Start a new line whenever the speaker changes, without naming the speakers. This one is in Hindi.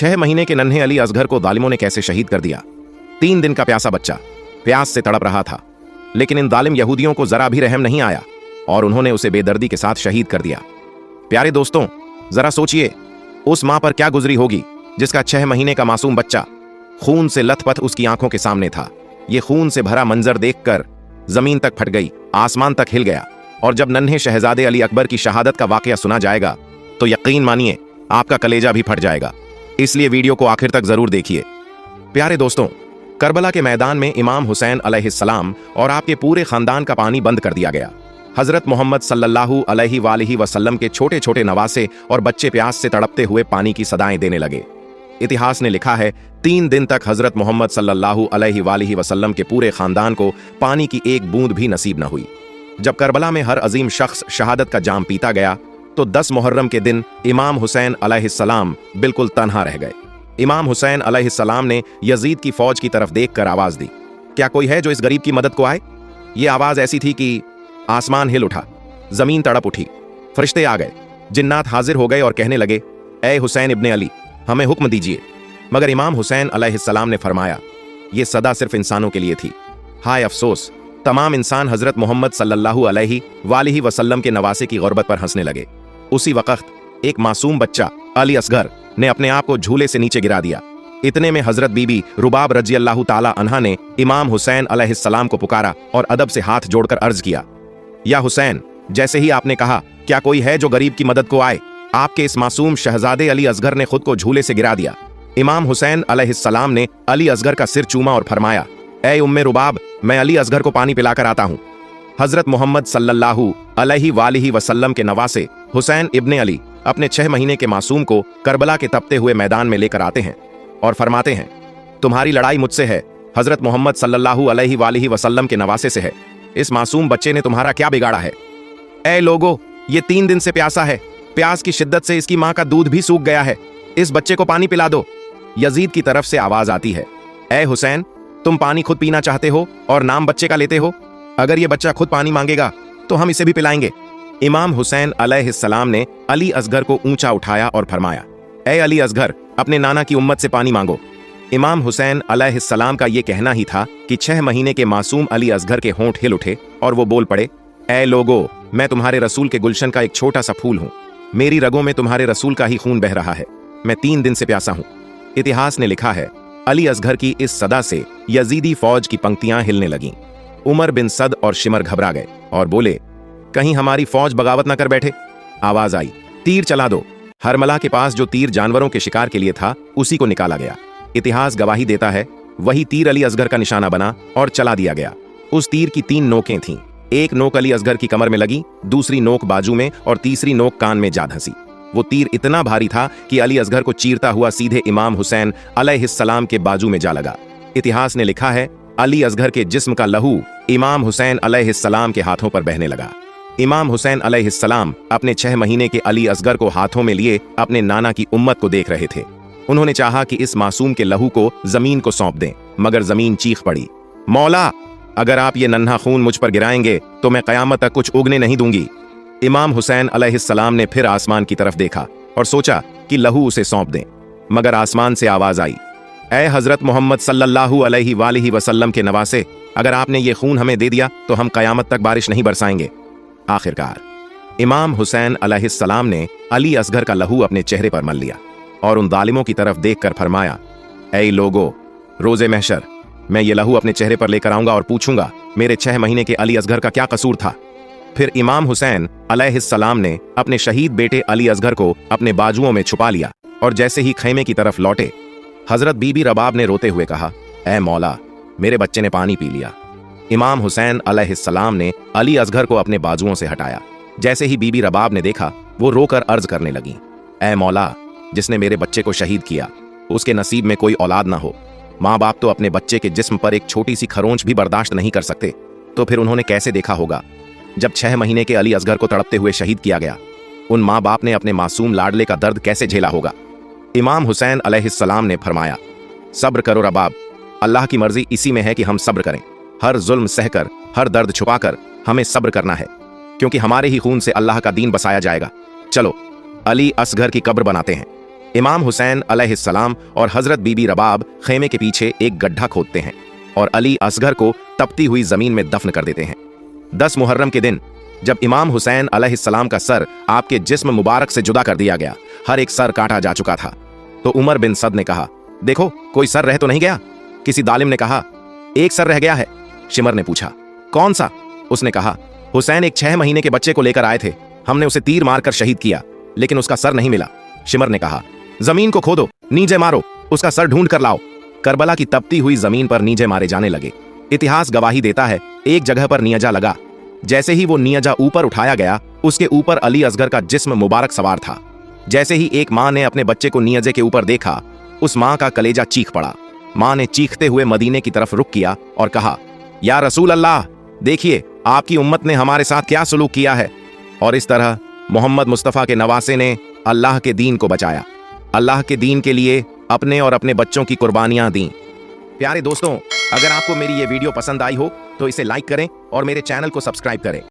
6 महीने के नन्हे अली असगर को जालिमों ने कैसे शहीद कर दिया। 3 दिन का प्यासा बच्चा प्यास से तड़प रहा था, लेकिन इन जालिम यहूदियों को जरा भी रहम नहीं आया और उन्होंने उसे बेदर्दी के साथ शहीद कर दिया। प्यारे दोस्तों, जरा सोचिए उस मां पर क्या गुजरी होगी जिसका 6 महीने का मासूम बच्चा खून से लथपथ उसकी आंखों के सामने था। ये खून से भरा मंजर देखकर जमीन तक फट गई, आसमान तक हिल गया। और जब नन्हे शहजादे अली अकबर की शहादत का वाकया सुना जाएगा तो यकीन मानिए आपका कलेजा भी फट जाएगा। इसलिए वीडियो को आखिर तक जरूर देखिए। प्यारे दोस्तों, करबला के मैदान में इमाम हुसैन अलैहिस्सलाम और आपके पूरे खानदान का पानी बंद कर दिया गया। हजरत मोहम्मद सल्लल्लाहु अलैहि वसल्लम के छोटे छोटे नवासे और बच्चे प्यास से तड़पते हुए पानी की सदाएं देने लगे। इतिहास ने लिखा है 3 दिन तक हजरत मोहम्मद सल्लल्लाहु अलैहि वसल्लम के पूरे खानदान को पानी की एक बूंद भी नसीब न हुई। जब करबला में हर अजीम शख्स शहादत का जाम पीता गया तो 10 मुहर्रम के दिन इमाम हुसैन अलैहिस्सलाम बिल्कुल तन्हा रह गए। इमाम हुसैन अलैहिस्सलाम ने यजीद की फौज की तरफ देखकर आवाज दी, क्या कोई है जो इस गरीब की मदद को आए। ये आवाज ऐसी थी कि आसमान हिल उठा, जमीन तड़प उठी, फरिश्ते आ गए, जिन्नात हाजिर हो गए और कहने लगे, ए हुसैन इब्ने अली, हमें हुक्म दीजिए। मगर इमाम हुसैन अलैहिस्सलाम ने फरमाया, ये सदा सिर्फ इंसानों के लिए थी। हाय अफसोस, तमाम इंसान हजरत मोहम्मद सल्लल्लाहु अलैहि वसल्लम के नवासे की गुर्बत पर हंसने लगे। उसी वक्त एक मासूम बच्चा अली असगर ने अपने आप को झूले से नीचे गिरा दिया। इतने में हजरत बीबी रुबाब रज़ियल्लाहु ताला अन्हा ने इमाम हुसैन अलैहिस्सलाम को पुकारा और अदब से हाथ जोड़कर अर्ज किया, या हुसैन, जैसे ही आपने कहा क्या कोई है जो गरीब की मदद को आए, आपके इस मासूम शहजादे अली असगर ने खुद को झूले से गिरा दिया। इमाम हुसैन अलैहिस्सलाम ने अली असगर का सिर चूमा और फरमाया, ए उम्मे रुबाब, मैं अली असगर को पानी पिलाकर आता हूं। हजरत मोहम्मद सल्लल्लाहु अलैहि वसल्लम के नवासे हुसैन इब्ने अली अपने 6 महीने के मासूम को करबला के तपते हुए मैदान में लेकर आते हैं और फरमाते हैं, तुम्हारी लड़ाई मुझसे है, हजरत मोहम्मद सल्लल्लाहु अलैहि वसल्लम के नवासे से है। इस मासूम बच्चे ने तुम्हारा क्या बिगाड़ा है। ए लोगो, ये 3 दिन से प्यासा है, प्यास की शिद्दत से इसकी मां का दूध भी सूख गया है, इस बच्चे को पानी पिला दो। यजीद की तरफ से आवाज आती है, ए हुसैन, तुम पानी खुद पीना चाहते हो और नाम बच्चे का लेते हो। अगर ये बच्चा खुद पानी मांगेगा तो हम इसे भी पिलाएंगे। इमाम हुसैन अलैहिस्सलाम ने अली असगर को ऊंचा उठाया और फरमाया, ए अली असगर, अपने नाना की उम्मत से पानी मांगो। इमाम हुसैन अलैहिस्सलाम का यह कहना ही था कि 6 महीने के मासूम अली असगर के होंठ हिल उठे और वो बोल पड़े, ए लोगो, मैं तुम्हारे रसूल के गुलशन का एक छोटा सा फूल हूं, मेरी रगों में तुम्हारे रसूल का ही खून बह रहा है, मैं 3 दिन से प्यासा हूं। इतिहास ने लिखा है, अली असगर की इस सदा से यजीदी फौज की पंक्तियां हिलने लगीं। उमर बिन सद और शिमर घबरा गए और बोले, कहीं हमारी फौज बगावत न कर बैठे। आवाज आई, तीर चला दो। हरमला के पास जो तीर जानवरों के शिकार के लिए था उसी को निकाला गया। इतिहास गवाही देता है वही तीर अली असगर का निशाना बना और चला दिया गया। उस तीर की 3 नोकें थीं, एक नोक अली असगर की कमर में लगी, दूसरी नोक बाजू में और तीसरी नोक कान में जा धंसी। वो तीर इतना भारी था कि अली असगर को चीरता हुआ सीधे इमाम हुसैन अलैहिस्सलाम के बाजू में जा लगा। इतिहास ने लिखा है, अली असगर के जिस्म का लहू इमाम हुसैन अलैहिस्सलाम के हाथों पर बहने लगा। इमाम हुसैन अलैहिस्सलाम अपने 6 महीने के अली असगर को हाथों में लिए अपने नाना की उम्मत को देख रहे थे। उन्होंने चाहा कि इस मासूम के लहू को जमीन को सौंप दें, मगर जमीन चीख पड़ी, मौला, अगर आप ये नन्हा खून मुझ पर गिराएंगे तो मैं कयामत तक कुछ उगने नहीं दूंगी। इमाम हुसैन अलैहिस्सलाम ने फिर आसमान की तरफ देखा और सोचा कि लहू उसे सौंप दें, मगर आसमान से आवाज आई, ए हजरत मोहम्मद सल्लल्लाहु अलैहि वसल्लम के नवासे, अगर आपने ये खून हमें दे दिया तो हम कयामत तक बारिश नहीं बरसाएंगे। आखिरकार इमाम हुसैन अलैहिस्सलाम ने अली असगर का लहू अपने चेहरे पर मल लिया और उन जालिमों की तरफ देखकर फरमाया, ऐ लोगो, रोजे महशर मैं ये लहू अपने चेहरे पर लेकर आऊंगा और पूछूंगा मेरे 6 महीने के अली असगर का क्या कसूर था। फिर इमाम हुसैन अलैहिस्सलाम ने अपने शहीद बेटे अली असगर को अपने बाजुओं में छुपा लिया और जैसे ही खैमे की तरफ लौटे, हजरत बीबी रबाब ने रोते हुए कहा, ऐ मौला, मेरे बच्चे ने पानी पी लिया। इमाम हुसैन अलैहिस्सलाम ने अली असगर को अपने बाजुओं से हटाया। जैसे ही बीबी रबाब ने देखा, वो रोकर अर्ज करने लगी, ऐ मौला, जिसने मेरे बच्चे को शहीद किया उसके नसीब में कोई औलाद ना हो। माँ बाप तो अपने बच्चे के जिस्म पर एक छोटी सी खरोंच भी बर्दाश्त नहीं कर सकते, तो फिर उन्होंने कैसे देखा होगा जब 6 महीने के अली असगर को तड़पते हुए शहीद किया गया। उन माँ बाप ने अपने मासूम लाडले का दर्द कैसे झेला होगा। इमाम हुसैन अलैहिस्सलाम ने फरमाया, सब्र करो रबाब, अल्लाह की मर्जी इसी में है कि हम सब्र करें। हर जुल्म सहकर, हर दर्द छुपाकर हमें सब्र करना है, क्योंकि हमारे ही खून से अल्लाह का दीन बसाया जाएगा। चलो अली असगर की कब्र बनाते हैं। इमाम हुसैन अलैहिस्सलाम और हजरत बीबी रबाब खेमे के पीछे एक गड्ढा खोदते हैं और अली असगर को तपती हुई जमीन में दफन कर देते हैं। 10 मुहर्रम के दिन जब इमाम हुसैन अलैहिस्सलाम का सर आपके जिस्म मुबारक से जुदा कर दिया गया, हर एक सर काटा जा चुका था, तो उमर बिन सद ने कहा, देखो कोई सर रह तो नहीं गया। किसी दालिम ने कहा, एक सर रह गया है। शिमर ने पूछा, कौन सा? उसने कहा, हुसैन एक 6 महीने के बच्चे को लेकर आए थे, हमने उसे तीर मारकर शहीद किया, लेकिन उसका सर नहीं मिला। शिमर ने कहा, जमीन को खोदो, नीचे मारो, उसका सर ढूंढ कर लाओ। करबला की तपती हुई जमीन पर नीचे मारे जाने लगे। इतिहास गवाही देता है, एक जगह पर नियजा लगा। जैसे ही वो नियजा ऊपर उठाया गया, उसके ऊपर अली असगर का जिस्म मुबारक सवार था। जैसे ही एक मां ने अपने बच्चे को नियजे के ऊपर देखा, उस मां का कलेजा चीख पड़ा। मां ने चीखते हुए मदीने की तरफ रुख किया और कहा, या रसूल अल्लाह, देखिए आपकी उम्मत ने हमारे साथ क्या सलूक किया है। और इस तरह मोहम्मद मुस्तफ़ा के नवासे ने अल्लाह के दीन को बचाया, अल्लाह के दीन के लिए अपने और अपने बच्चों की कुर्बानियां दी। प्यारे दोस्तों, अगर आपको मेरी ये वीडियो पसंद आई हो तो इसे लाइक करें और मेरे चैनल को सब्सक्राइब करें।